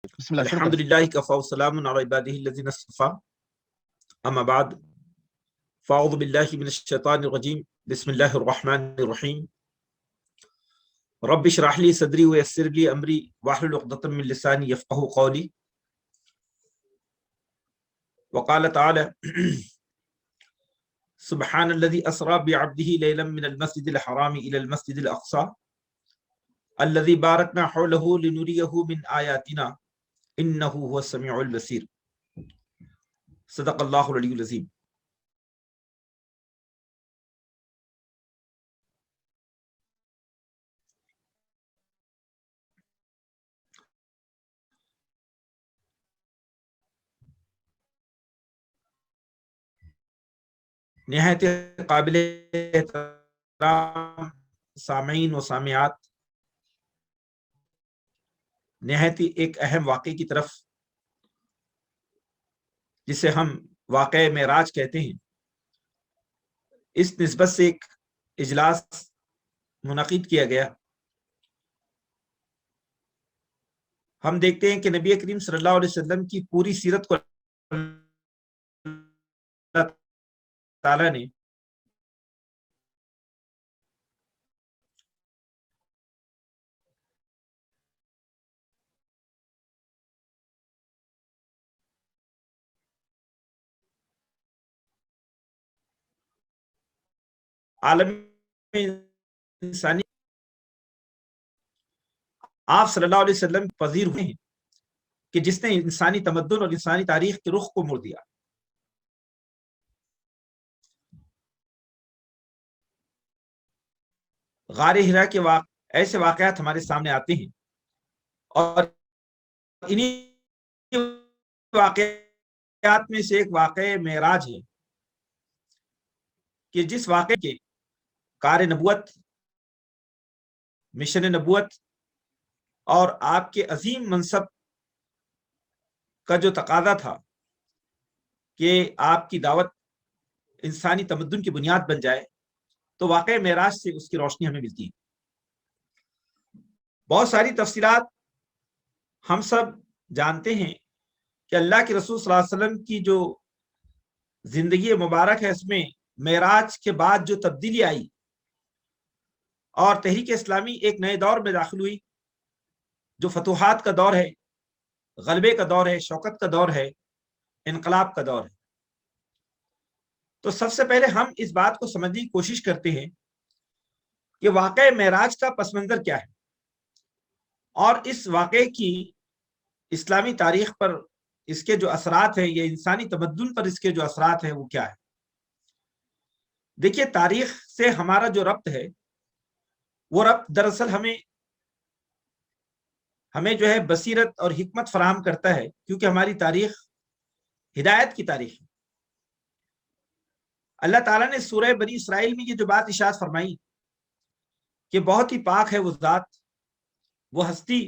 بسم اللہ الحمد للہ کفا وسلام علی عبادہ الذین اصطفیٰ اما بعد فاعوذ باللہ من الشیطان الرجیم بسم اللہ الرحمن الرحیم رب اشرح لی صدری ویسر لی امری واحلل عقدۃ من لسانی یفقہوا قولی وقال تعالی سبحان الذی اسری بعبدہ لیلا من المسجد الحرام الی المسجد الاقصی الذی بارکنا حولہ لنریہ من آیاتنا انہ هو السمیع البصیر صدق اللہ العلی العظیم۔ نہایت قابل احترام سامعین و سامعات، نہایت ایک اہم واقعے کی طرف جسے ہم واقعہ معراج کہتے ہیں، اس نسبت سے ایک اجلاس منعقد کیا گیا۔ ہم دیکھتے ہیں کہ نبی کریم صلی اللہ علیہ وسلم کی پوری سیرت کو اللہ تعالیٰ نے عالم انسانی آپ صلی اللہ علیہ وسلم پذیر ہوئے ہیں کہ جس نے انسانی تمدن اور انسانی تاریخ کے رخ کو موڑ دیا۔ غار ہرا کے ایسے واقعات ہمارے سامنے آتے ہیں، اور انہی واقعات میں سے ایک واقعہ معراج ہے کہ جس واقعے کے کار نبوت، مشن نبوت اور آپ کے عظیم منصب کا جو تقاضا تھا کہ آپ کی دعوت انسانی تمدن کی بنیاد بن جائے، تو واقعہ معراج سے اس کی روشنی ہمیں ملتی ہے۔ بہت ساری تفصیلات ہم سب جانتے ہیں کہ اللہ کے رسول صلی اللہ علیہ وسلم کی جو زندگی مبارک ہے، اس میں معراج کے بعد جو تبدیلی آئی اور تحریک اسلامی ایک نئے دور میں داخل ہوئی، جو فتوحات کا دور ہے، غلبے کا دور ہے، شوکت کا دور ہے، انقلاب کا دور ہے۔ تو سب سے پہلے ہم اس بات کو سمجھنے کی کوشش کرتے ہیں کہ واقعہ معراج کا پس منظر کیا ہے، اور اس واقعے کی اسلامی تاریخ پر اس کے جو اثرات ہیں، یا انسانی تمدن پر اس کے جو اثرات ہیں، وہ کیا ہے۔ دیکھیے، تاریخ سے ہمارا جو ربط ہے، وہ ربط دراصل ہمیں جو ہے بصیرت اور حکمت فراہم کرتا ہے، کیونکہ ہماری تاریخ ہدایت کی تاریخ ہے۔ اللہ تعالیٰ نے سورہ بنی اسرائیل میں یہ جو بات ارشاد فرمائی کہ بہت ہی پاک ہے وہ ذات، وہ ہستی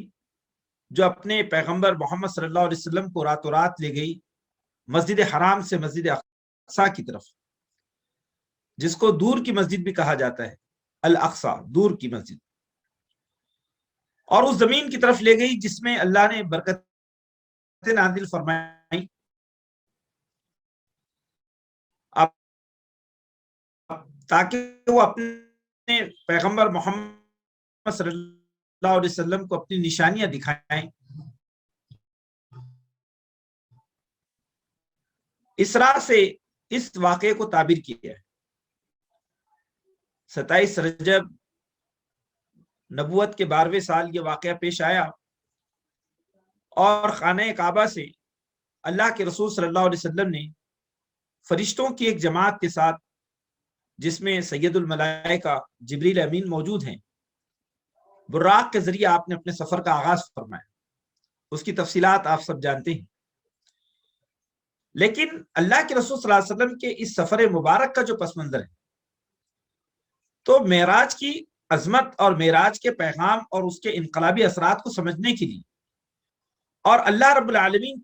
جو اپنے پیغمبر محمد صلی اللہ علیہ وسلم کو راتوں رات لے گئی مسجد حرام سے مسجد اقصی کی طرف، جس کو دور کی مسجد بھی کہا جاتا ہے، الاقصی، دور کی مسجد، اور اس زمین کی طرف لے گئی جس میں اللہ نے برکت نازل فرمائی، تاکہ وہ اپنے پیغمبر محمد صلی اللہ علیہ وسلم کو اپنی نشانیاں دکھائیں۔ اسراء سے اس واقعے کو تعبیر کیا ہے۔ 27 رجب نبوت کے 12ویں سال یہ واقعہ پیش آیا، اور خانہ کعبہ سے اللہ کے رسول صلی اللہ علیہ وسلم نے فرشتوں کی ایک جماعت کے ساتھ، جس میں سید الملائکہ جبریل امین موجود ہیں، براق کے ذریعے آپ نے اپنے سفر کا آغاز فرمایا۔ اس کی تفصیلات آپ سب جانتے ہیں، لیکن اللہ کے رسول صلی اللہ علیہ وسلم کے اس سفر مبارک کا جو پس منظر ہے، تو معراج کی عظمت اور معراج کے پیغام اور اس کے انقلابی اثرات کو سمجھنے کے لیے، اور اللہ رب العالمین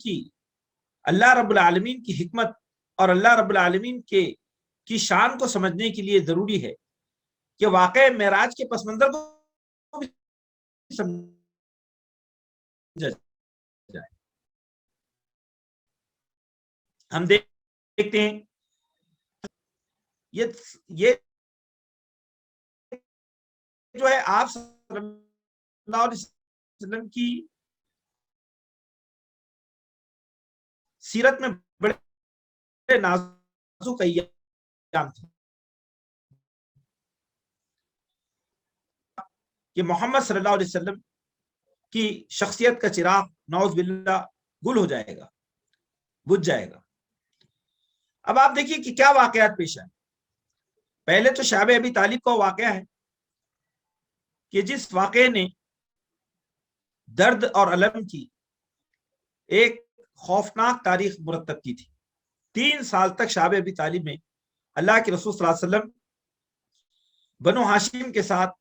کی حکمت اور اللہ رب العالمین کی شان کو سمجھنے کے لیے ضروری ہے کہ واقع معراج کے پس منظر کو سمجھا جائے۔ ہم دیکھتے ہیں یہ جو ہے آپ صلی اللہ علیہ وسلم کی سیرت میں بڑے نازک ایام تھے کہ محمد صلی اللہ علیہ وسلم کی شخصیت کا چراغ نعوذ باللہ گل ہو جائے گا، بجھ جائے گا۔ اب آپ دیکھیے کہ کیا واقعات پیش آئے۔ پہلے تو شعب ابی طالب کا واقعہ ہے کہ جس واقعے نے درد اور الم کی ایک خوفناک تاریخ مرتب کی تھی۔ 3 سال تک شعب ابی طالب میں اللہ کے رسول صلی اللہ علیہ وسلم بنو ہاشم کے ساتھ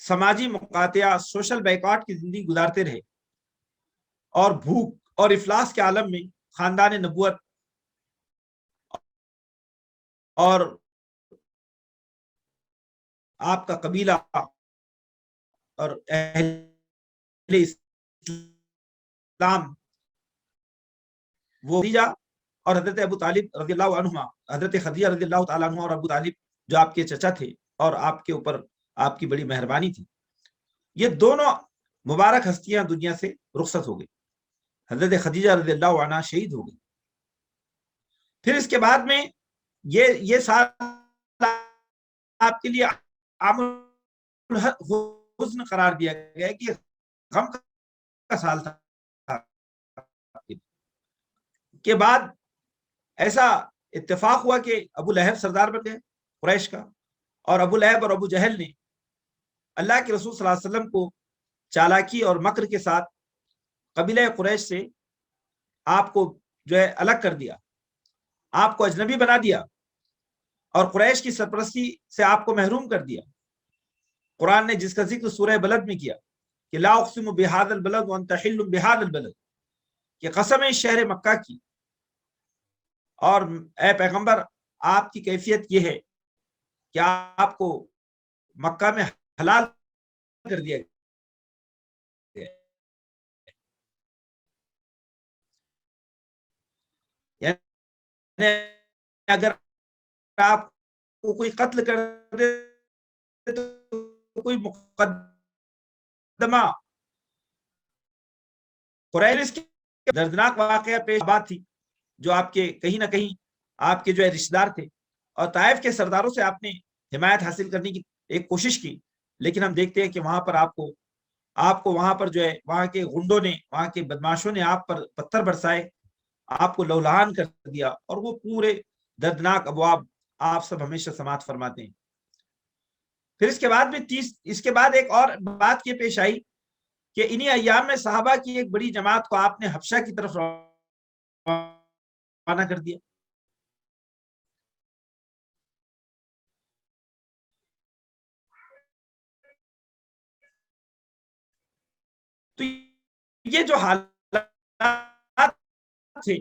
سماجی مقاطعہ، سوشل بائیکاٹ کی زندگی گزارتے رہے، اور بھوک اور افلاس کے عالم میں خاندان نبوت اور آپ کا قبیلہ اور اہل اسلام وہ خدیجہ اور حضرت ابو طالب رضی اللہ عنہ، حضرت خدیجہ رضی اللہ تعالیٰ عنہ اور ابو طالب جو آپ کے چچا تھے اور آپ کے اوپر آپ کی بڑی مہربانی تھی، یہ دونوں مبارک ہستیاں دنیا سے رخصت ہو گئی۔ حضرت خدیجہ رضی اللہ عنہ شہید ہو گئی۔ پھر اس کے بعد میں یہ سال آپ کے لیے عام الحزن قرار دیا گیا کہ غم کا سال تھا۔ کے بعد ایسا اتفاق ہوا کہ ابو لہب سردار بن گئے قریش کا، اور ابو لہب اور ابو جہل نے اللہ کے رسول صلی اللہ علیہ وسلم کو چالاکی اور مکر کے ساتھ قبیلہ قریش سے آپ کو جو ہے الگ کر دیا، آپ کو اجنبی بنا دیا، اور قریش کی سرپرستی سے آپ کو محروم کر دیا۔ قرآن نے جس کا ذکر سورہ بلد میں کیا کہ لا اقسم بہذا البلد وانت حل بہذا البلد، کہ قسم ہے شہر مکہ کی، اور اے پیغمبر آپ کی کیفیت یہ ہے کہ آپ کو مکہ میں حلال کر دیا گیا، یعنی اگر آپ کو کوئی قتل کر دے تو کوئی مقدمہ قریش کی دردناک واقعہ پیش بات تھی، جو آپ کے کہیں نہ کہیں آپ کے جو ہے رشتہ دار تھے، اور طائف کے سرداروں سے آپ نے حمایت حاصل کرنے کی ایک کوشش کی، لیکن ہم دیکھتے ہیں کہ وہاں پر آپ کو وہاں پر جو ہے وہاں کے غنڈوں نے، وہاں کے بدماشوں نے آپ پر پتھر برسائے، آپ کو لہولہان کر دیا، اور وہ پورے دردناک ابواب آپ سب ہمیشہ سماعت فرماتے ہیں۔ پھر اس کے بعد بھی اس کے بعد ایک اور بات یہ پیش آئی کہ انہی ایام میں صحابہ کی ایک بڑی جماعت کو آپ نے حبشہ کی طرف روانہ کر دیا۔ تو یہ جو حالات تھے،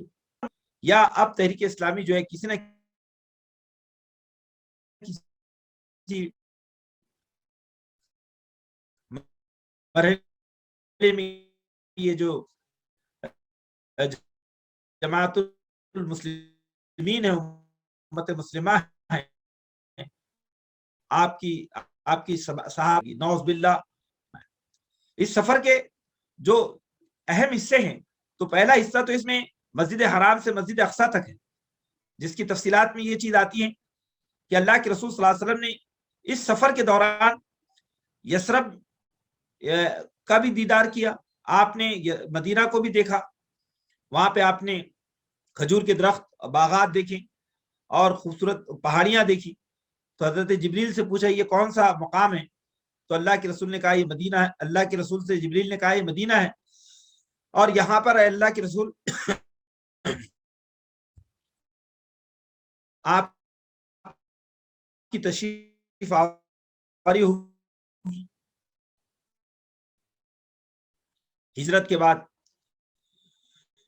یا اب تحریک اسلامی جو ہے کسی نہ کسی مرحلے میں یہ جو جماعت المسلمین ہے، امت مسلمہ ہے، آپ کی صحابہ نعوذ باللہ، اس سفر کے جو اہم حصے ہیں، تو پہلا حصہ تو اس میں مسجد حرام سے مسجد اقصی تک ہے، جس کی تفصیلات میں یہ چیز آتی ہے کہ اللہ کے رسول صلی اللہ علیہ وسلم نے اس سفر کے دوران یثرب کا بھی دیدار کیا، آپ نے مدینہ کو بھی دیکھا، وہاں پہ آپ نے کھجور کے درخت، باغات دیکھیں، اور خوبصورت پہاڑیاں دیکھی۔ تو حضرت جبریل سے پوچھا یہ کون سا مقام ہے؟ تو اللہ کے رسول نے کہا یہ مدینہ ہے۔ اللہ کے رسول سے جبریل نے کہا یہ مدینہ ہے، اور یہاں پر اللہ کے رسول آپ کی تشریف آوری ہوگی ہجرت کے بعد۔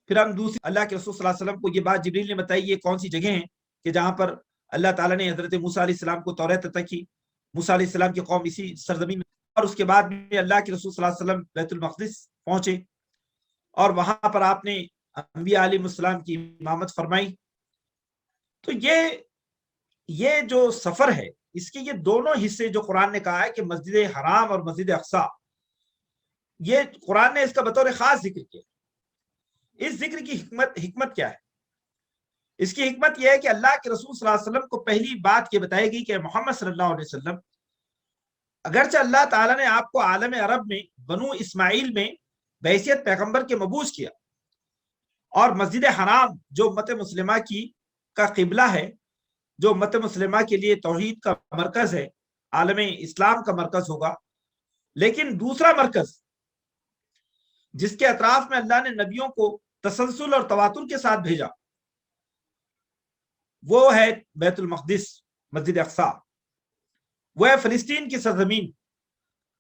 پھر ہم دوسری اللہ کے رسول صلی اللہ علیہ وسلم کو یہ بات جبریل نے بتائی یہ کون سی جگہ ہیں کہ جہاں پر اللہ تعالیٰ نے حضرت موسیٰ علیہ السلام کو توریت عطا کی، موسیٰ علیہ السلام کی قوم اسی سرزمین میں، اور اس کے بعد میں اللہ کے رسول صلی اللہ علیہ وسلم بیت المقدس پہنچے، اور وہاں پر آپ نے انبیاء علیہ السلام کی امامت فرمائی۔ تو یہ جو سفر ہے، اس کے یہ دونوں حصے جو قرآن نے کہا ہے کہ مسجد حرام اور مسجد اقصیٰ، یہ قرآن نے اس کا بطور خاص ذکر کیا۔ اس ذکر کی حکمت کیا ہے؟ اس کی حکمت یہ ہے کہ اللہ کے رسول صلی اللہ علیہ وسلم کو پہلی بات یہ بتائی گئی کہ محمد صلی اللہ علیہ وسلم، اگرچہ اللہ تعالیٰ نے آپ کو عالم عرب میں بنو اسماعیل میں بحیثیت پیغمبر کے مبعوث کیا، اور مسجد حرام جو امت مسلمہ کا قبلہ ہے، جو امت مسلمہ کے لیے توحید کا مرکز ہے، عالم اسلام کا مرکز ہوگا، لیکن دوسرا مرکز جس کے اطراف میں اللہ نے نبیوں کو تسلسل اور تواتر کے ساتھ بھیجا، وہ ہے بیت المقدس، مسجد اقصیٰ۔ وہ ہے فلسطین کی سرزمین،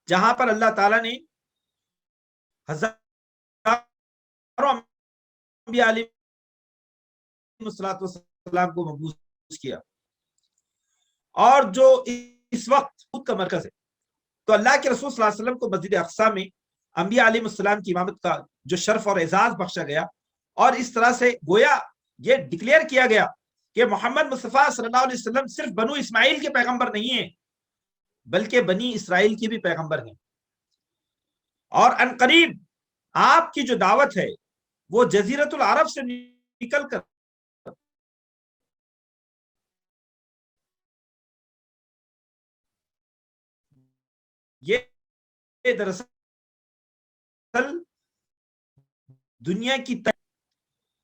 جہاں پر اللہ تعالیٰ نے ہزاروں انبیاء علیہ السلام کو مبعوث کیا، اور جو اس وقت خود کا مرکز ہے۔ تو اللہ کے رسول صلی اللہ علیہ وسلم کو مسجد اقصیٰ میں انبیاء علیہ السلام کی امامت کا جو شرف اور اعزاز بخشا گیا، اور اس طرح سے گویا یہ ڈکلیئر کیا گیا کہ محمد مصطفیٰ صلی اللہ علیہ وسلم صرف بنو اسماعیل کے پیغمبر نہیں ہیں، بلکہ بنی اسرائیل کی بھی پیغمبر ہیں۔ اور ان قریب آپ کی جو دعوت ہے وہ جزیرۃ العرب سے نکل کر یہ دراصل دنیا کی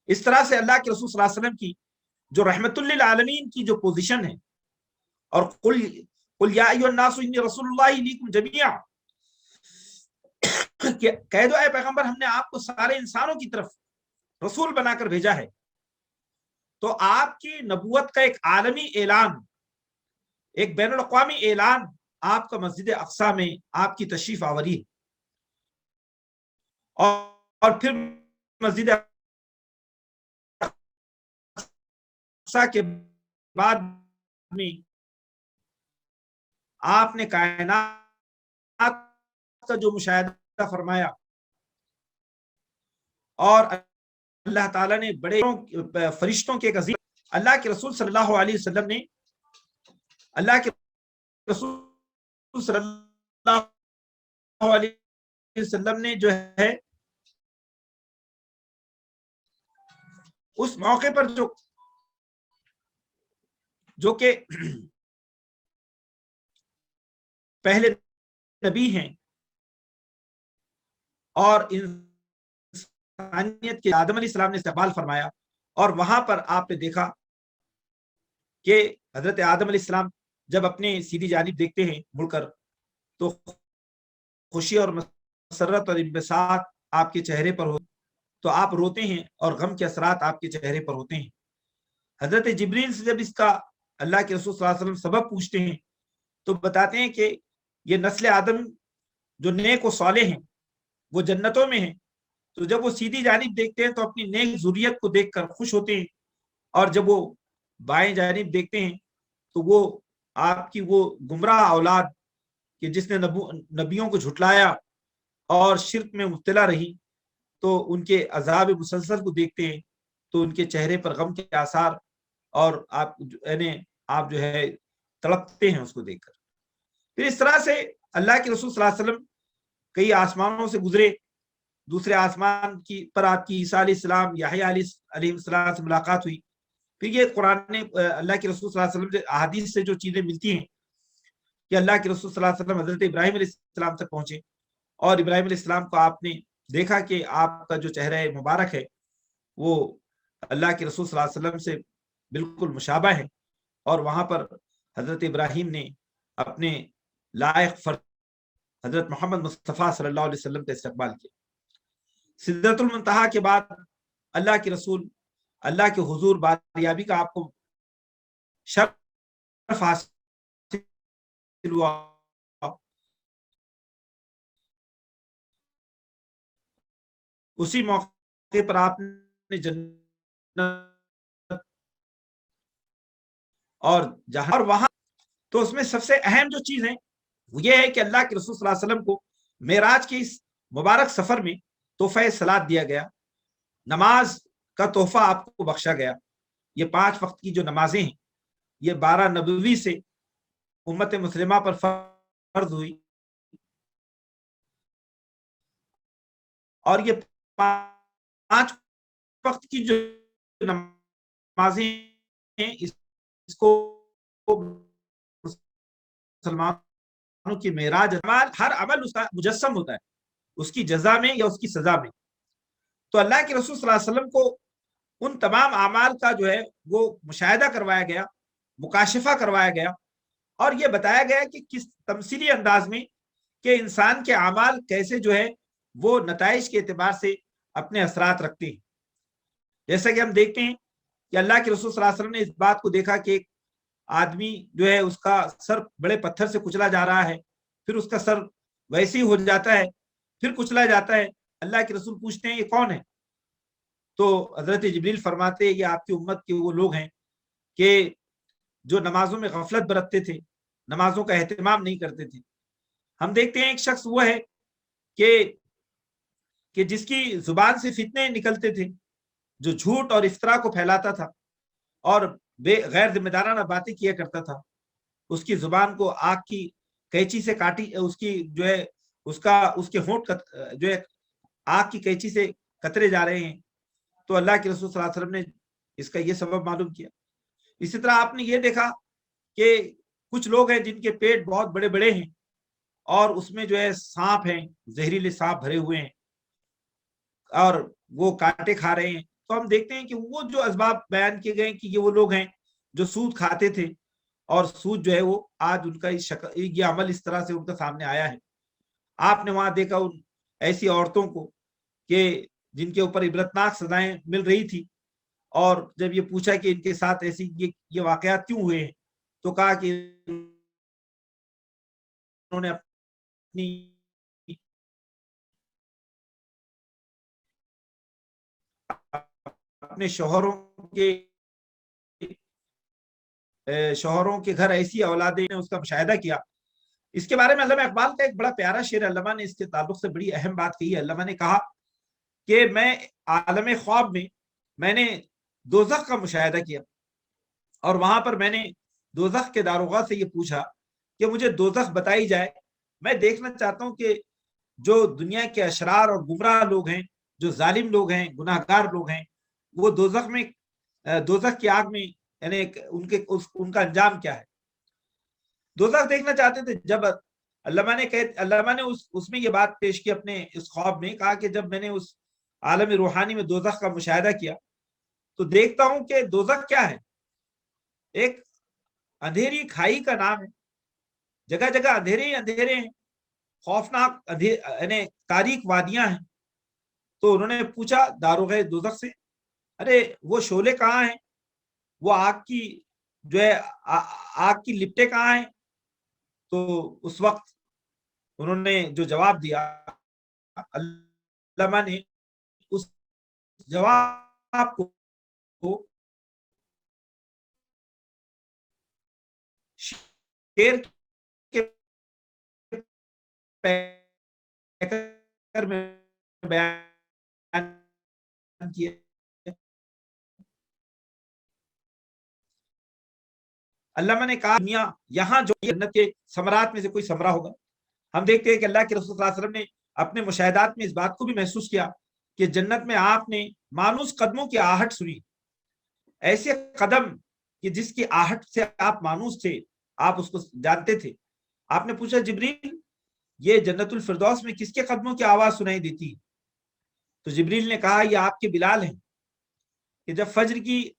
اس طرح سے اللہ کے رسول صلی اللہ علیہ وسلم کی جو رحمت للعالمین کی جو پوزیشن ہے، اور قل یا ایھا الناس انی رسول اللہ الیکم جمیعا، کہ کہہ دو اے پیغمبر ہم نے آپ کو سارے انسانوں کی طرف رسول بنا کر بھیجا ہے۔ تو آپ کی نبوت کا ایک عالمی اعلان، ایک بین الاقوامی اعلان آپ کا مسجد اقصیٰ میں آپ کی تشریف آوری ہے، اور پھر مسجد اقصیٰ کے بعد میں آپ نے کائنات کا جو مشاہدہ فرمایا، اور اللہ تعالیٰ نے بڑے فرشتوں کے ایک عظیم، اللہ کے رسول صلی اللہ علیہ وسلم نے، اللہ کے رسول صلی اللہ علیہ وسلم نے جو ہے اس موقع پر جو کہ پہلے نبی ہیں اور انسانیت کے آدم علیہ السلام نے استقبال فرمایا، اور وہاں پر آپ نے دیکھا کہ حضرت آدم علیہ السلام جب اپنے سیدھی جانب دیکھتے ہیں مڑ کر، تو خوشی اور مسرت اور انبساط آپ کے چہرے پر ہو، تو آپ روتے ہیں اور غم کے اثرات آپ کے چہرے پر ہوتے ہیں۔ حضرت جبریل سے جب اس کا اللہ کے رسول صلی اللہ علیہ وسلم سبب پوچھتے ہیں، تو بتاتے ہیں کہ یہ نسل آدم جو نیک و صالح ہیں وہ جنتوں میں ہیں، تو جب وہ سیدھی جانب دیکھتے ہیں تو اپنی نیک ذریت کو دیکھ کر خوش ہوتے ہیں، اور جب وہ بائیں جانب دیکھتے ہیں تو وہ آپ کی وہ گمراہ اولاد کہ جس نے نبیوں کو جھٹلایا اور شرک میں مبتلا رہی، تو ان کے عذاب مسلسل کو دیکھتے ہیں تو ان کے چہرے پر غم کے آثار، اور آپ جو ہے تڑپتے ہیں اس کو دیکھ کر۔ پھر اس طرح سے اللہ کے رسول صلی اللہ علیہ وسلم کئی آسمانوں سے گزرے، دوسرے آسمان پر آپ کی عیسیٰ علیہ السلام، یحییٰ علیہ السلام سے ملاقات ہوئی۔ پھر یہ قرآن نے اللہ کے رسول صلی اللہ علیہ وسلم سے احادیث سے جو چیزیں ملتی ہیں کہ اللہ کے رسول صلی اللہ علیہ وسلم حضرت ابراہیم علیہ السلام تک پہنچے، اور ابراہیم علیہ السلام کو آپ نے دیکھا کہ آپ کا جو چہرہ مبارک ہے وہ اللہ کے رسول صلی اللہ علیہ وسلم سے بالکل مشابہ ہے، اور وہاں پر حضرت ابراہیم نے اپنے لائق فرد حضرت محمد مصطفیٰ صلی اللہ علیہ وسلم کا استقبال کیا۔ سدرۃ المنتہا کے بعد اللہ کے رسول اللہ کے حضور باریابی کا آپ کو شرف حاصل ہوا، اسی موقع پر آپ نے جنت اور جہاں اور وہاں، تو اس میں سب سے اہم جو چیز ہے وہ یہ ہے کہ اللہ کے رسول صلی اللہ علیہ وسلم کو معراج کے اس مبارک سفر میں تحفہ صلات دیا گیا، نماز کا تحفہ آپ کو بخشا گیا. یہ 5 وقت کی جو نمازیں ہیں یہ 12 نبوی سے امت مسلمہ پر فرض ہوئی, اور یہ 5 وقت کی جو نمازیں ہیں اس کو مسلمانوں کی معراج, ہر عمل اس کا مجسم ہوتا ہے اس کی جزا میں یا اس کی سزا میں. تو اللہ کے رسول صلی اللہ علیہ وسلم کو ان تمام اعمال کا جو ہے وہ مشاہدہ کروایا گیا, مکاشفہ کروایا گیا, اور یہ بتایا گیا کہ کس تمثیلی انداز میں کہ انسان کے اعمال کیسے جو ہے وہ نتائج کے اعتبار سے اپنے اثرات رکھتے ہیں. جیسا کہ ہم دیکھتے ہیں کہ اللہ کے رسول صلی اللہ علیہ وسلم نے اس بات کو دیکھا کہ ایک آدمی جو ہے اس کا سر بڑے پتھر سے کچلا جا رہا ہے, پھر اس کا سر ویسے ہی ہو جاتا ہے, پھر کچلا جاتا ہے. اللہ کے رسول پوچھتے ہیں یہ کون ہے؟ تو حضرت جبریل فرماتے ہیں یہ آپ کی امت کے وہ لوگ ہیں کہ جو نمازوں میں غفلت برتتے تھے, نمازوں کا اہتمام نہیں کرتے تھے. ہم دیکھتے ہیں ایک شخص وہ ہے کہ جس کی زبان سے فتنے نکلتے تھے, جو جھوٹ اور افطرا کو پھیلاتا تھا اور غیر ذمہ دارانہ باتیں کیا کرتا تھا. اس کی زبان کو آگ کی قینچی سے کاٹی, اس کی جو ہے اس کے ہونٹ جو ہے آگ کی قینچی سے قطرے جا رہے ہیں. تو اللہ کے رسول صلی اللہ علیہ وسلم نے اس کا یہ سبب معلوم کیا. اسی طرح آپ نے یہ دیکھا کہ کچھ لوگ ہیں جن کے پیٹ بہت بڑے بڑے ہیں اور اس میں جو ہے سانپ ہیں, زہریلے سانپ بھرے ہوئے ہیں اور وہ کانٹے کھا رہے ہیں. تو ہم دیکھتے ہیں کہ وہ جو اسباب بیان کیے گئے کہ یہ وہ لوگ ہیں جو سود کھاتے تھے, اور سود جو ہے وہ آج ان کا یہ عمل اس طرح سے ان کا سامنے آیا ہے. آپ نے وہاں دیکھا ان ایسی عورتوں کو کہ جن کے اوپر عبرتناک سزائیں مل رہی تھی, اور جب یہ پوچھا کہ ان کے ساتھ ایسی یہ واقعات کیوں ہوئے ہیں تو کہا کہ انہوں نے اپنے شوہروں کے گھر ایسی اولادیں نے اس کا مشاہدہ کیا. اس کے بارے میں علامہ اقبال کا ایک بڑا پیارا شعر, علامہ نے اس کے تعلق سے بڑی اہم بات کہی ہے. علامہ نے کہا کہ میں عالم خواب میں نے دوزخ کا مشاہدہ کیا, اور وہاں پر میں نے دوزخ کے داروغہ سے یہ پوچھا کہ مجھے دوزخ بتائی جائے. میں دیکھنا چاہتا ہوں کہ جو دنیا کے اشرار اور گمراہ لوگ ہیں, جو ظالم لوگ ہیں, گناہ گار لوگ ہیں, وہ دوزخ کی آگ میں یعنی ان کا انجام کیا ہے. دوزخ دیکھنا چاہتے تھے. جب علامہ نے اس میں یہ بات پیش کی اپنے اس خواب میں, کہا کہ جب میں نے اس عالم روحانی میں دوزخ کا مشاہدہ کیا تو دیکھتا ہوں کہ دوزخ کیا ہے, ایک اندھیری کھائی کا نام ہے. جگہ جگہ اندھیرے ہی اندھیرے ہیں, خوفناک یعنی تاریک وادیاں ہیں. تو انہوں نے پوچھا داروغہ دوزخ سے, ارے وہ شعلے کہاں ہیں, وہ آگ کی جو ہے آگ کی لپٹیں کہاں ہیں؟ تو اس وقت انہوں نے جو جواب دیا, علامہ نے اس جواب کو شیر کے پیکر میں بیان کیا. علامہ نے کہا دنیا یہاں جو جنت کے ثمرات میں سے کوئی ثمرہ ہوگا. ہم دیکھتے ہیں کہ اللہ کے رسول صلی اللہ علیہ وسلم نے اپنے مشاہدات میں اس بات کو بھی محسوس کیا کہ جنت میں آپ نے مانوس قدموں کی آہٹ سنی, ایسے قدم کہ جس کی آہٹ سے آپ مانوس تھے, آپ اس کو جانتے تھے. آپ نے پوچھا جبریل یہ جنت الفردوس میں کس کے قدموں کی آواز سنائی دیتی؟ تو جبریل نے کہا یہ آپ کے بلال ہیں کہ جب فجر کی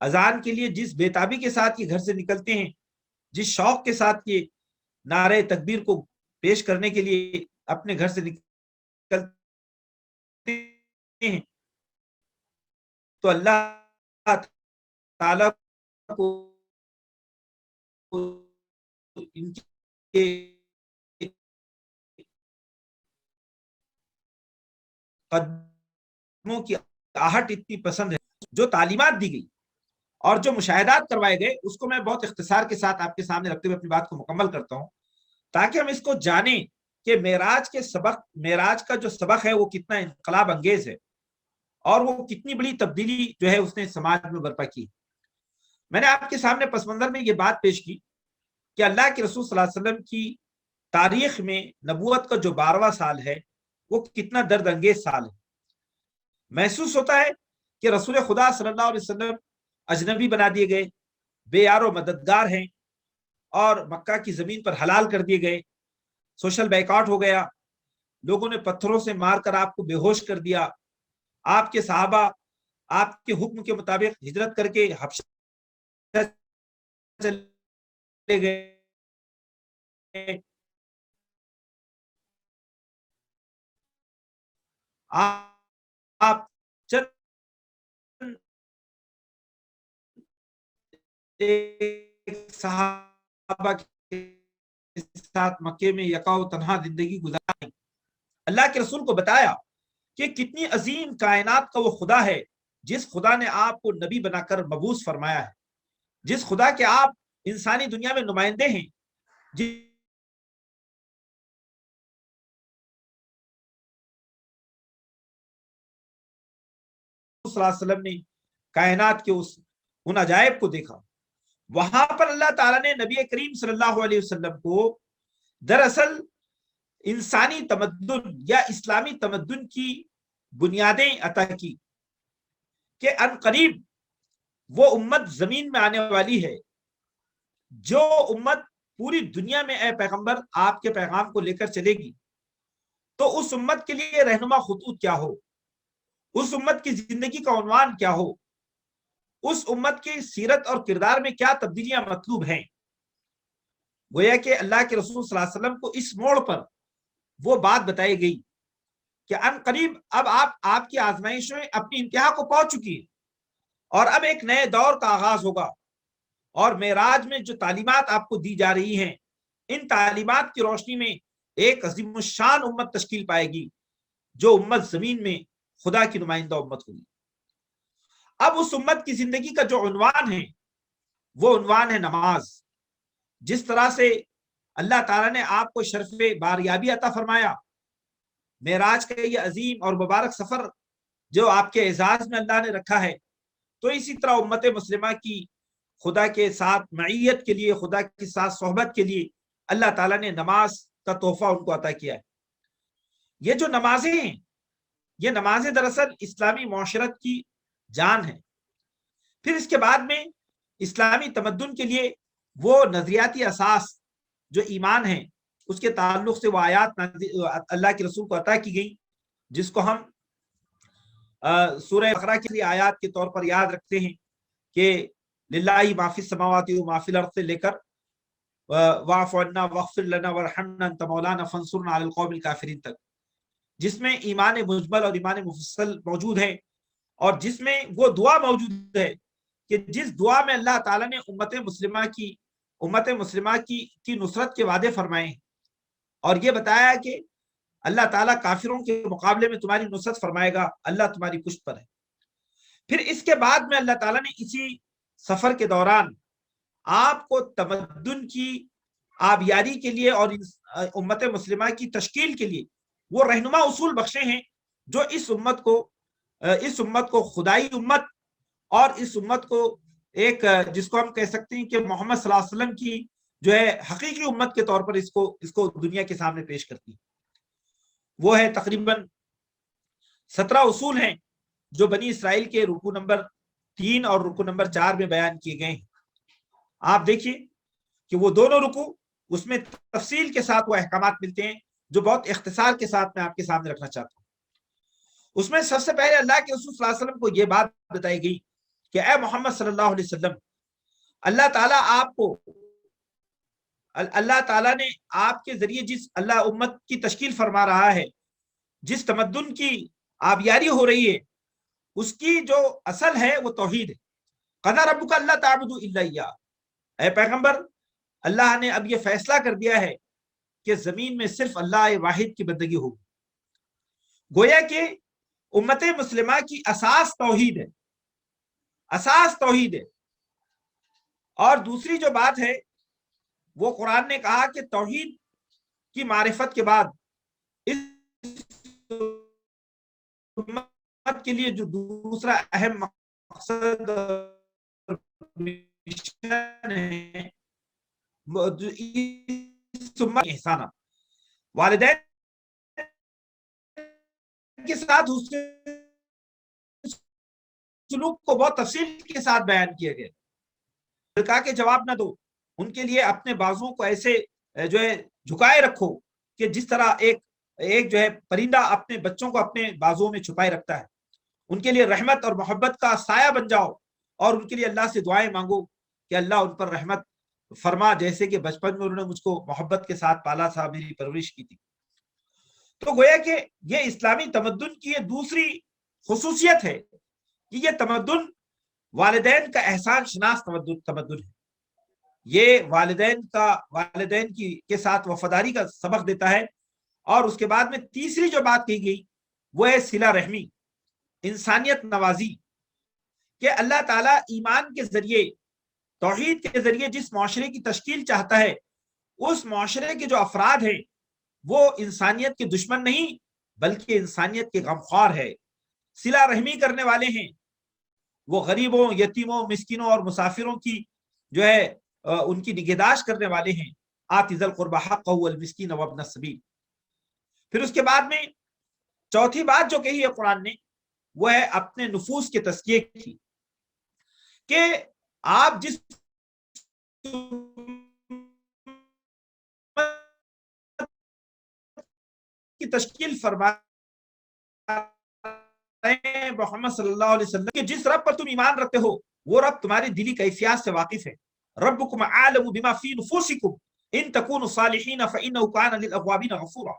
اذان کے لیے جس بےتابی کے ساتھ یہ گھر سے نکلتے ہیں, جس شوق کے ساتھ یہ نعرہ تکبیر کو پیش کرنے کے لیے اپنے گھر سے نکلتے ہیں, تو اللہ تعالیٰ کو ان کے قدموں کی آہٹ اتنی پسند ہے. جو تعلیمات دی گئی اور جو مشاہدات کروائے گئے اس کو میں بہت اختصار کے ساتھ آپ کے سامنے رکھتے ہوئے اپنی بات کو مکمل کرتا ہوں, تاکہ ہم اس کو جانیں کہ معراج کا جو سبق ہے وہ کتنا انقلاب انگیز ہے, اور وہ کتنی بڑی تبدیلی جو ہے اس نے سماج میں برپا کی۔ میں نے آپ کے سامنے پس منظر میں یہ بات پیش کی کہ اللہ کے رسول صلی اللہ علیہ وسلم کی تاریخ میں نبوت کا جو 12واں سال ہے وہ کتنا درد انگیز سال ہے۔ محسوس ہوتا ہے کہ رسول خدا صلی اللہ علیہ وسلم اجنبی بنا دیے گئے، بے یار و مددگار ہیں، اور مکہ کی زمین پر حلال کر دیے گئے، سوشل بیکاٹ ہو گیا، لوگوں نے پتھروں سے مار کر آپ کو بے ہوش کر دیا، آپ کے صحابہ آپ کے حکم کے مطابق ہجرت کر کے حبشہ چلے گئے، آپ چند صحابہ کے ساتھ مکے میں یکاؤ تنہا زندگی گزاری۔ اللہ کے رسول کو بتایا کہ کتنی عظیم کائنات کا وہ خدا ہے جس خدا نے آپ کو نبی بنا کر مبعوث فرمایا ہے، جس خدا کے آپ انسانی دنیا میں نمائندے ہیں، جس صلی اللہ علیہ وسلم نے کائنات کے ان عجائب کو دیکھا۔ وہاں پر اللہ تعالیٰ نے نبی کریم صلی اللہ علیہ وسلم کو دراصل انسانی تمدن یا اسلامی تمدن کی بنیادیں عطا کی کہ ان قریب وہ امت زمین میں آنے والی ہے جو امت پوری دنیا میں اے پیغمبر آپ کے پیغام کو لے کر چلے گی، تو اس امت کے لیے رہنما خطوط کیا ہو، اس امت کی زندگی کا عنوان کیا ہو، اس امت کی سیرت اور کردار میں کیا تبدیلیاں مطلوب ہیں۔ گویا کہ اللہ کے رسول صلی اللہ علیہ وسلم کو اس موڑ پر وہ بات بتائی گئی کہ ان قریب اب آپ کی آزمائشیں اپنی انتہا کو پہنچ چکی ہیں، اور اب ایک نئے دور کا آغاز ہوگا، اور معراج میں جو تعلیمات آپ کو دی جا رہی ہیں، ان تعلیمات کی روشنی میں ایک عظیم الشان امت تشکیل پائے گی جو امت زمین میں خدا کی نمائندہ امت ہوگی۔ اب اس امت کی زندگی کا جو عنوان ہے وہ عنوان ہے نماز۔ جس طرح سے اللہ تعالیٰ نے آپ کو شرف باریابی عطا فرمایا، معراج کا یہ عظیم اور مبارک سفر جو آپ کے اعزاز میں اللہ نے رکھا ہے، تو اسی طرح امت مسلمہ کی خدا کے ساتھ معیت کے لیے، خدا کے ساتھ صحبت کے لیے اللہ تعالیٰ نے نماز کا تحفہ ان کو عطا کیا ہے۔ یہ جو نمازیں ہیں، یہ نمازیں دراصل اسلامی معاشرت کی جان ہے۔ پھر اس کے بعد میں اسلامی تمدن کے لیے وہ نظریاتی اساس جو ایمان ہے، اس کے تعلق سے وہ آیات اللہ کے رسول کو عطا کی گئی، جس کو ہم سورہ بقرہ کی آیات کے طور پر یاد رکھتے ہیں کہ للہ ما فی السماوات و ما فی الارض سے لے کر واعف عنا واغفر لنا وارحمنا انت مولانا فانصرنا علی القوم الکافرین تک، جس میں ایمان مجمل اور ایمان مفصل موجود ہے، اور جس میں وہ دعا موجود ہے کہ جس دعا میں اللہ تعالیٰ نے امت مسلمہ کی نصرت کے وعدے فرمائے، اور یہ بتایا کہ اللہ تعالیٰ کافروں کے مقابلے میں تمہاری نصرت فرمائے گا، اللہ تمہاری پشت پر ہے۔ پھر اس کے بعد میں اللہ تعالیٰ نے اسی سفر کے دوران آپ کو تمدن کی آبیاری کے لیے اور امت مسلمہ کی تشکیل کے لیے وہ رہنما اصول بخشے ہیں جو اس امت کو خدائی امت، اور اس امت کو ایک جس کو ہم کہہ سکتے ہیں کہ محمد صلی اللہ علیہ وسلم کی جو ہے حقیقی امت کے طور پر اس کو دنیا کے سامنے پیش کرتی ہے۔ وہ ہے تقریباً 17 اصول ہیں جو بنی اسرائیل کے رکوع نمبر 3 اور رکوع نمبر 4 میں بیان کیے گئے ہیں۔ آپ دیکھیے کہ وہ دونوں رکوع، اس میں تفصیل کے ساتھ وہ احکامات ملتے ہیں جو بہت اختصار کے ساتھ میں آپ کے سامنے رکھنا چاہتا ہوں۔ اس میں سب سے پہلے اللہ کے رسول صلی اللہ علیہ وسلم کو یہ بات بتائی گئی کہ اے محمد صلی اللہ علیہ وسلم، اللہ تعالیٰ نے آپ کے ذریعے جس اللہ امت کی تشکیل فرما رہا ہے، جس تمدن کی آبیاری ہو رہی ہے، اس کی جو اصل ہے وہ توحید ہے۔ قضا ربک اللہ تعبدوا الا ایہ، اے پیغمبر، اللہ نے اب یہ فیصلہ کر دیا ہے کہ زمین میں صرف اللہ واحد کی بندگی ہوگی۔ گویا کہ امت مسلمہ کی اساس توحید ہے۔ اور دوسری جو بات ہے وہ قرآن نے کہا کہ توحید کی معرفت کے بعد اس امت کے لیے جو دوسرا اہم مقصد ہے احسان، والدین کے ساتھ حسن سلوک کو بہت تفصیل کے ساتھ بیان کیا گیا۔ کہا کہ جواب نہ دو، ان کے لیے اپنے بازوؤں کو ایسے جو ہے جھکائے رکھو کہ جس طرح ایک جو ہے پرندہ اپنے بچوں کو اپنے بازوؤں میں چھپائے رکھتا ہے۔ ان کے لیے رحمت اور محبت کا سایہ بن جاؤ، اور ان کے لیے اللہ سے دعائیں مانگو کہ اللہ ان پر رحمت فرما، جیسے کہ بچپن میں انہوں نے مجھ کو محبت کے ساتھ پالا تھا، میری پرورش کی تھی۔ تو گویا کہ یہ اسلامی تمدن کی یہ دوسری خصوصیت ہے کہ یہ تمدن والدین کا احسان شناس تمدن ہے۔ یہ والدین کے ساتھ وفاداری کا سبق دیتا ہے۔ اور اس کے بعد میں تیسری جو بات کہی گئی وہ ہے صلہ رحمی، انسانیت نوازی، کہ اللہ تعالیٰ ایمان کے ذریعے، توحید کے ذریعے جس معاشرے کی تشکیل چاہتا ہے، اس معاشرے کے جو افراد ہیں وہ انسانیت کے دشمن نہیں بلکہ انسانیت کے غمخوار ہے، صلہ رحمی کرنے والے ہیں، وہ غریبوں، یتیموں، مسکینوں اور مسافروں کی جو ہے ان کی نگہداشت کرنے والے ہیں۔ آت ذی القربى حقہ والمسکین وابن السبیل۔ پھر اس کے بعد میں چوتھی بات جو کہی ہے قرآن نے وہ ہے اپنے نفوس کے تزکیے کی، کہ آپ جس کی تشکیل فرما محمد صلی اللہ علیہ وسلم کہ جس رب پر تم ایمان رکھتے ہو وہ رب تمہاری دلی کیفیات سے واقف ہے۔ ربکم عالم بما فی نفوسکم ان تکونوا صالحین فانہ کان للاوابین غفورا،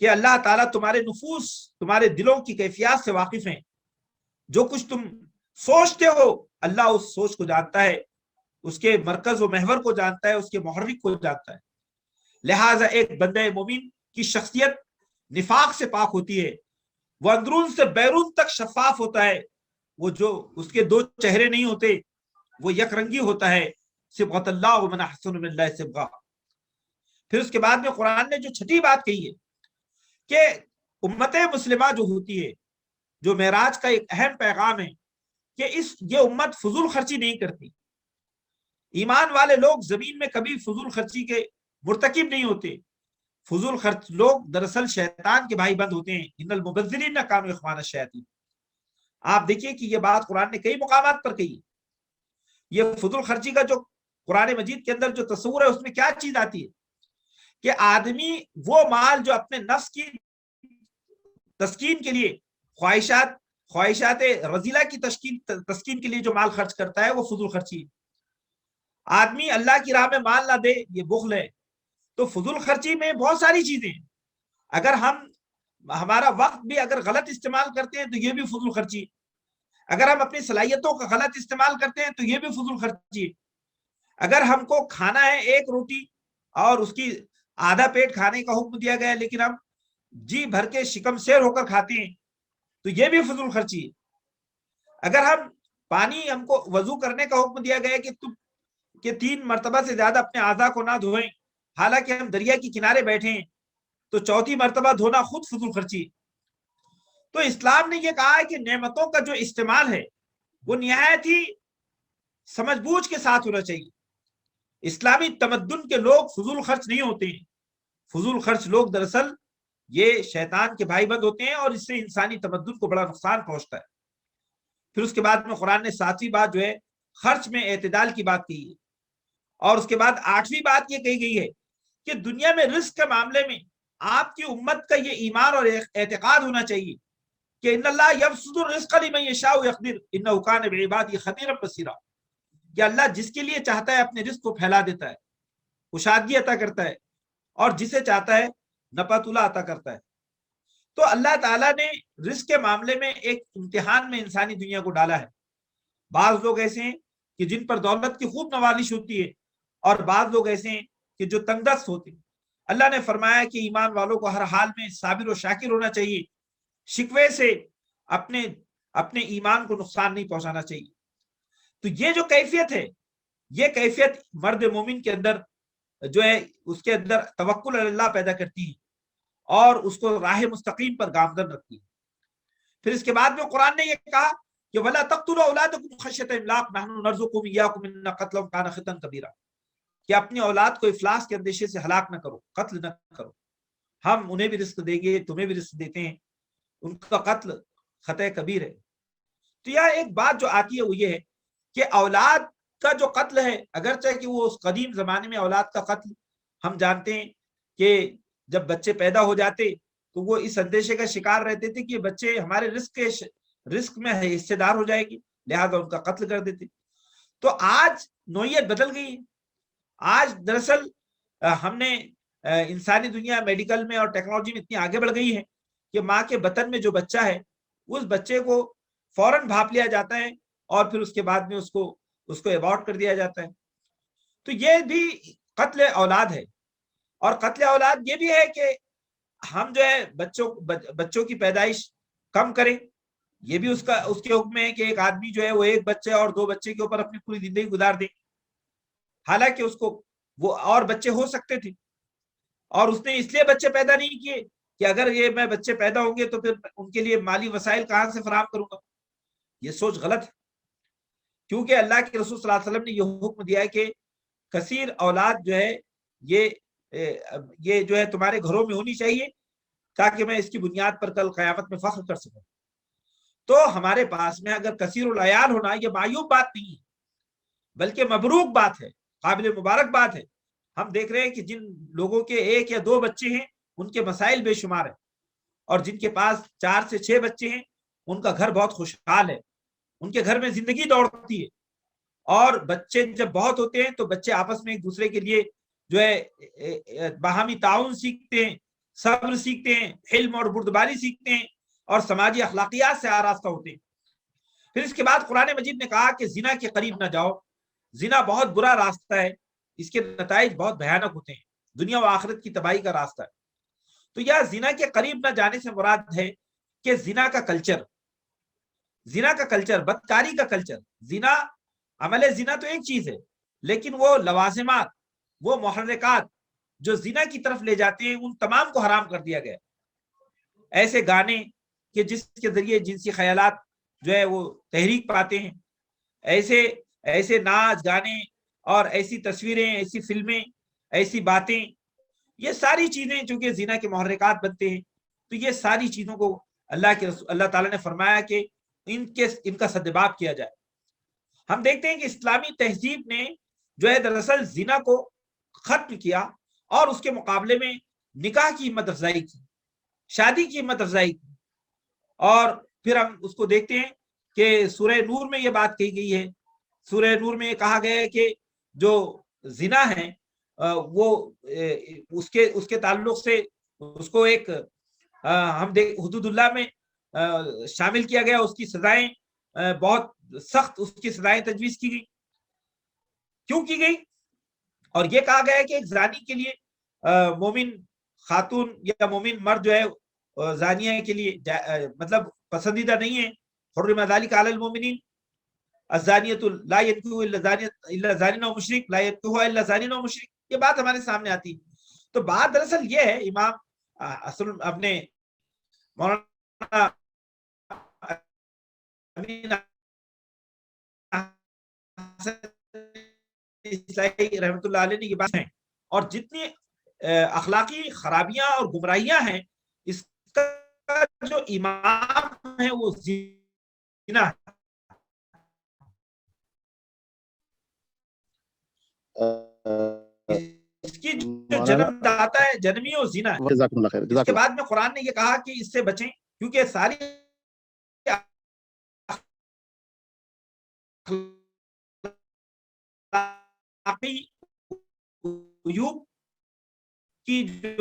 کہ اللہ تعالیٰ تمہارے نفوس، تمہارے دلوں کی کیفیات سے واقف ہیں، جو کچھ تم سوچتے ہو اللہ اس سوچ کو جانتا ہے، اس کے مرکز و محور کو جانتا ہے، اس کے محرک کو جانتا ہے۔ لہٰذا ایک بندہ مومن کی شخصیت نفاق سے پاک ہوتی ہے، وہ اندرون سے بیرون تک شفاف ہوتا ہے، وہ جو اس کے دو چہرے نہیں ہوتے، وہ یک رنگی ہوتا ہے۔ صبغۃ اللہ ومن احسن من اللہ صبغہ۔ پھر اس کے بعد میں قرآن نے جو چھٹی بات کہی ہے کہ امت مسلمہ جو ہوتی ہے، جو معراج کا ایک اہم پیغام ہے کہ یہ امت فضول خرچی نہیں کرتی۔ ایمان والے لوگ زمین میں کبھی فضول خرچی کے مرتکب نہیں ہوتے۔ فضول خرچ لوگ دراصل شیطان کے بھائی بند ہوتے ہیں۔ ان المبذرین کانوا اخوان الشیاطین۔ آپ دیکھیے کہ یہ بات قرآن نے کئی مقامات پر کہی۔ یہ فضول خرچی کا جو قرآن مجید کے اندر جو تصور ہے اس میں کیا چیز آتی ہے کہ آدمی وہ مال جو اپنے نفس کی تسکین کے لیے، خواہشات رذیلہ کی تسکین کے لیے جو مال خرچ کرتا ہے وہ فضول خرچی ہے۔ آدمی اللہ کی راہ میں مال نہ دے، یہ بخل ہے۔ تو فضول خرچی میں بہت ساری چیزیں ہیں۔ اگر ہمارا وقت بھی اگر غلط استعمال کرتے ہیں تو یہ بھی فضول خرچی ہے۔ اگر ہم اپنی صلاحیتوں کا غلط استعمال کرتے ہیں تو یہ بھی فضول خرچی ہے۔ اگر ہم کو کھانا ہے ایک روٹی اور اس کی آدھا پیٹ کھانے کا حکم دیا گیا لیکن ہم جی بھر کے شکم سیر ہو کر کھاتے ہیں تو یہ بھی فضول خرچی ہے۔ اگر ہم کو وضو کرنے کا حکم دیا گیا کہ 3 مرتبہ سے زیادہ اپنے اعضاء کو نہ دھوئیں، حالانکہ ہم دریا کی کنارے بیٹھے ہیں، تو 4تھی مرتبہ دھونا خود فضول خرچی ہے۔ تو اسلام نے یہ کہا ہے کہ نعمتوں کا جو استعمال ہے وہ نہایت ہی سمجھ بوجھ کے ساتھ ہونا چاہیے۔ اسلامی تمدن کے لوگ فضول خرچ نہیں ہوتے ہیں۔ فضول خرچ لوگ دراصل یہ شیطان کے بھائی بند ہوتے ہیں اور اس سے انسانی تمدن کو بڑا نقصان پہنچتا ہے۔ پھر اس کے بعد میں قرآن نے 7ویں بات جو ہے خرچ میں اعتدال کی بات کہی ہے، اور اس کے بعد 8ویں بات یہ کہی گئی ہے کہ دنیا میں رزق کے معاملے میں آپ کی امت کا یہ ایمان اور اعتقاد ہونا چاہیے کہ ان اللہ یبسط الرزق لمن یشاء ویقدر انہ کان بعبادہ خبیرا بصیرا، کہ اللہ جس کے لیے چاہتا ہے اپنے رزق کو پھیلا دیتا ہے، کشادگی عطا کرتا ہے، اور جسے چاہتا ہے نپاتولہ عطا کرتا ہے۔ تو اللہ تعالیٰ نے رزق کے معاملے میں ایک امتحان میں انسانی دنیا کو ڈالا ہے۔ بعض لوگ ایسے ہیں کہ جن پر دولت کی خوب نوالش ہوتی ہے، اور بعض لوگ ایسے ہیں کہ جو تنگ دست ہوتے ہیں۔ اللہ نے فرمایا کہ ایمان والوں کو ہر حال میں صابر و شاکر ہونا چاہیے، شکوے سے اپنے ایمان کو نقصان نہیں پہنچانا چاہیے۔ تو یہ جو کیفیت ہے، یہ کیفیت مرد مومن کے اندر جو ہے اس کے اندر توکل علی اللہ پیدا کرتی ہے اور اس کو راہ مستقیم پر گامزن رکھتی ہے۔ پھر اس کے بعد میں قرآن نے یہ کہا کہ وَلَا تَقْتُلُوا أَوْلَادَكُمْ خَشْيَةَ إِمْلَاقٍ نَحْنُ نَرْزُقُهُمْ وَإِيَّاكُمْ إِنَّ قَتْلَهُمْ كَانَ خِطْئًا كَبِيرًا، کہ اپنی اولاد کو افلاس کے اندیشے سے ہلاک نہ کرو، قتل نہ کرو، ہم انہیں بھی رزق دیں گے، تمہیں بھی رزق دیتے ہیں، ان کا قتل خطأ کبیر ہے۔ تو یہ ایک بات جو آتی ہے وہ یہ ہے کہ اولاد کا جو قتل ہے، اگرچہ کہ وہ اس قدیم زمانے میں اولاد کا قتل ہم جانتے ہیں کہ جب بچے پیدا ہو جاتے تو وہ اس اندیشے کا شکار رہتے تھے کہ بچے ہمارے رزق میں حصے دار ہو جائے گی، لہذا ان کا قتل کر دیتے۔ تو آج نوعیت بدل گئی ہے۔ آج دراصل ہم نے انسانی دنیا میڈیکل میں اور ٹیکنالوجی میں اتنی آگے بڑھ گئی ہے کہ ماں کے بطن میں جو بچہ ہے اس بچے کو فوراً بھاپ لیا جاتا ہے اور پھر اس کے بعد میں اس کو ایبارٹ کر دیا جاتا ہے۔ تو یہ بھی قتل اولاد ہے۔ اور قتل اولاد یہ بھی ہے کہ ہم جو ہے بچوں کی پیدائش کم کریں، یہ بھی اس کے حکم ہے کہ ایک آدمی جو ہے وہ ایک بچے اور دو بچے کے اوپر اپنی پوری زندگی گزار دے، حالانکہ اس کو وہ اور بچے ہو سکتے تھے، اور اس نے اس لیے بچے پیدا نہیں کیے کہ اگر یہ میں بچے پیدا ہوں گے تو پھر ان کے لیے مالی وسائل کہاں سے فراہم کروں گا۔ یہ سوچ غلط ہے، کیونکہ اللہ کے رسول صلی اللہ علیہ وسلم نے یہ حکم دیا ہے کہ کثیر اولاد جو ہے یہ جو ہے تمہارے گھروں میں ہونی چاہیے تاکہ میں اس کی بنیاد پر کل قیامت میں فخر کر سکوں۔ تو ہمارے پاس میں اگر کثیر العیال ہونا یہ معیوب بات نہیں ہے، بلکہ مبروک بات ہے، قابل مبارک بات ہے۔ ہم دیکھ رہے ہیں کہ جن لوگوں کے ایک یا دو بچے ہیں ان کے مسائل بے شمار ہیں، اور جن کے پاس 4 سے 6 بچے ہیں ان کا گھر بہت خوشحال ہے، ان کے گھر میں زندگی دوڑتی ہے۔ اور بچے جب بہت ہوتے ہیں تو بچے آپس میں ایک دوسرے کے لیے جو ہے باہمی تعاون سیکھتے ہیں، صبر سیکھتے ہیں، حلم اور بردباری سیکھتے ہیں، اور سماجی اخلاقیات سے آراستہ ہوتے ہیں۔ پھر اس کے بعد قرآن مجید نے کہا کہ زنا کے قریب نہ جاؤ، زنا بہت برا راستہ ہے، اس کے نتائج بہت بھیانک ہوتے ہیں، دنیا و آخرت کی تباہی کا راستہ ہے۔ تو یہ زنا کے قریب نہ جانے سے مراد ہے کہ زنا کا کلچر، بدکاری کا کلچر، زنا عمل زنا تو ایک چیز ہے، لیکن وہ لوازمات، وہ محرکات جو زنا کی طرف لے جاتے ہیں ان تمام کو حرام کر دیا گیا۔ ایسے گانے کہ جس کے ذریعے جنسی خیالات جو ہے وہ تحریک پاتے ہیں، ایسے ناچ گانے اور ایسی تصویریں، ایسی فلمیں، ایسی باتیں، یہ ساری چیزیں چونکہ زنا کے محرکات بنتے ہیں، تو یہ ساری چیزوں کو اللہ تعالیٰ نے فرمایا کہ ان کا سدباب کیا جائے۔ ہم دیکھتے ہیں کہ اسلامی تہذیب نے جو ہے دراصل زنا کو ختم کیا اور اس کے مقابلے میں نکاح کی ہمت افزائی کی، شادی کی ہمت افزائی کی۔ اور پھر ہم اس کو دیکھتے ہیں کہ سورہ نور میں یہ بات کہی گئی ہے، سورہ نور میں یہ کہا گیا ہے کہ جو زنا ہے وہ اس کے تعلق سے اس کو ایک حدود اللہ میں شامل کیا گیا، اس کی سزائیں بہت سخت، اس کی سزائیں تجویز کی گئی۔ کیوں کی گئی؟ اور یہ کہا گیا ہے کہ ایک زانی کے لیے مومن خاتون یا مومن مرد جو ہے زانیہ کے لیے مطلب پسندیدہ نہیں ہے۔ حرم ذلک علی المؤمنین، الزانیۃ لا ينکحها الا زان و مشرک، لا ينکحها الا زان و مشرک، یہ بات ہمارے سامنے آتی ہے۔ تو بات دراصل یہ ہے، امام اصل اپنے مولانا امین رحمۃ اللہ علیہ نے یہ بات ہے، اور جتنی اخلاقی خرابیاں اور گمراہیاں ہیں اس کا جو امام ہے وہ زنا ہے۔ اس کی جو جنم داتا ہے، جنمی اور زنا ہے۔ جزاکم اللہ خیر۔ اس کے بعد میں قرآن نے یہ کہا کہ اس سے بچیں، کیونکہ ساری کی جو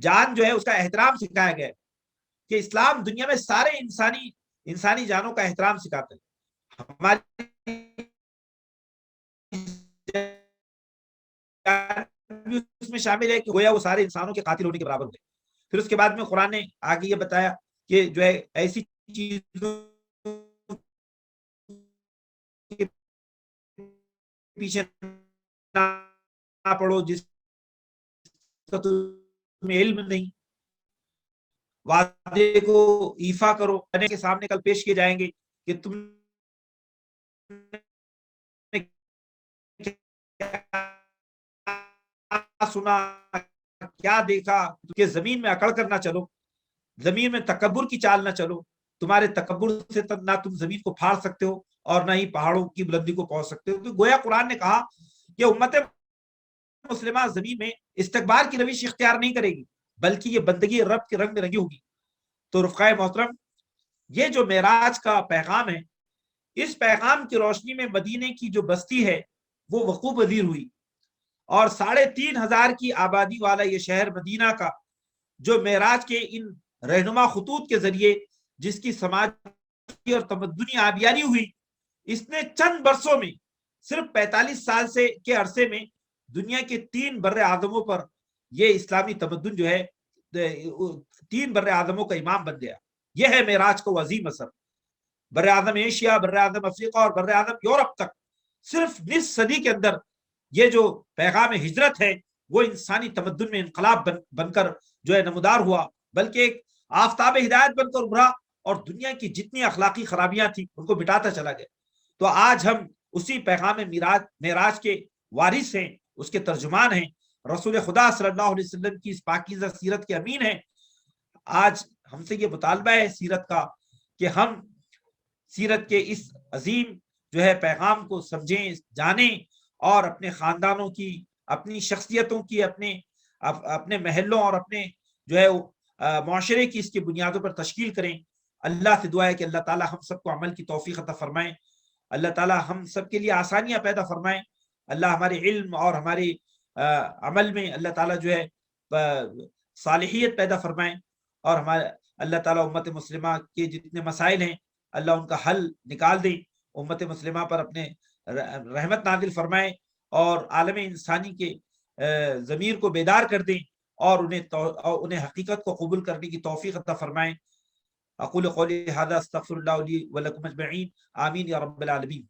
جان جو ہے اس کا احترام سکھایا گیا ہے، کہ اسلام دنیا میں سارے انسانی جانوں کا احترام سکھاتا ہے۔ ہماری اس میں شامل ہے کہ گویا وہ سارے انسانوں کے قاتل ہونے کے برابر ہوتے۔ پھر اس کے بعد میں قرآن نے آگے یہ بتایا کہ جو ہے ایسی چیزوں کے پیچھے نہ پڑو جس کا تمہیں علم نہیں۔ وعدے کو ایفا کرو، کے سامنے کل پیش کیے جائیں گے کہ تم نے کیا سنا، کیا دیکھا، کہ زمین میں اکڑ کر نہ چلو، زمین میں تکبر کی چال نہ چلو، تمہارے تکبر سے نہ تم زمین کو پھاڑ سکتے ہو اور نہ ہی پہاڑوں کی بلندی کو پہنچ سکتے ہو. تو گویا قرآن نے کہا کہ امت مسلمہ زمین میں استکبار کی روش اختیار نہیں کرے گی، بلکہ یہ بندگی رب کے رنگ میں رنگی ہوگی. تو رفقائے محترم، یہ جو معراج کا پیغام ہے، اس پیغام کی روشنی میں مدینے کی جو بستی ہے وہ وقوع پذیر ہوئی، اور 3,500 کی آبادی والا یہ شہر مدینہ کا جو معراج کے ان رہنما خطوط کے ذریعے جس کی سماجی اور تمدنی آبیاری ہوئی، اس نے چند برسوں میں، صرف 45 سال سے کے عرصے میں، دنیا کے 3 بر اعظموں پر یہ اسلامی تمدن جو ہے 3 بر اعظموں کا امام بن گیا. یہ ہے معراج کا عظیم اثر. بر اعظم ایشیا، بر اعظم افریقہ اور بر اعظم یورپ تک صرف نصف صدی کے اندر یہ جو پیغام ہجرت ہے وہ انسانی تمدن میں انقلاب بن کر جو ہے نمودار ہوا، بلکہ ایک آفتاب ہدایت بن کر ابھرا اور دنیا کی جتنی اخلاقی خرابیاں تھیں ان کو مٹاتا چلا گیا. تو آج ہم اسی پیغام معراج کے وارث ہیں، اس کے ترجمان ہیں، رسول خدا صلی اللہ علیہ وسلم کی اس پاکیزہ سیرت کے امین ہیں. آج ہم سے یہ مطالبہ ہے سیرت کا کہ ہم سیرت کے اس عظیم جو ہے پیغام کو سمجھیں، جانیں، اور اپنے خاندانوں کی، اپنی شخصیتوں کی، اپنے محلوں اور اپنے جو ہے معاشرے کی اس کی بنیادوں پر تشکیل کریں. اللہ سے دعا ہے کہ اللہ تعالی ہم سب کو عمل کی توفیق عطا فرمائیں، اللہ تعالی ہم سب کے لیے آسانیاں پیدا فرمائیں، اللہ ہمارے علم اور ہمارے عمل میں اللہ تعالی جو ہے صالحیت پیدا فرمائیں، اور ہمارے اللہ تعالیٰ امت مسلمہ کے جتنے مسائل ہیں اللہ ان کا حل نکال دیں، امت مسلمہ پر اپنے رحمت نازل فرمائیں اور عالم انسانی کے ضمیر کو بیدار کر دیں اور انہیں حقیقت کو قبول کرنے کی توفیق عطا فرمائیں. اقول قولی ھذا استغفر اللہ لی ولکم اجمعین، آمین یا رب العالمین.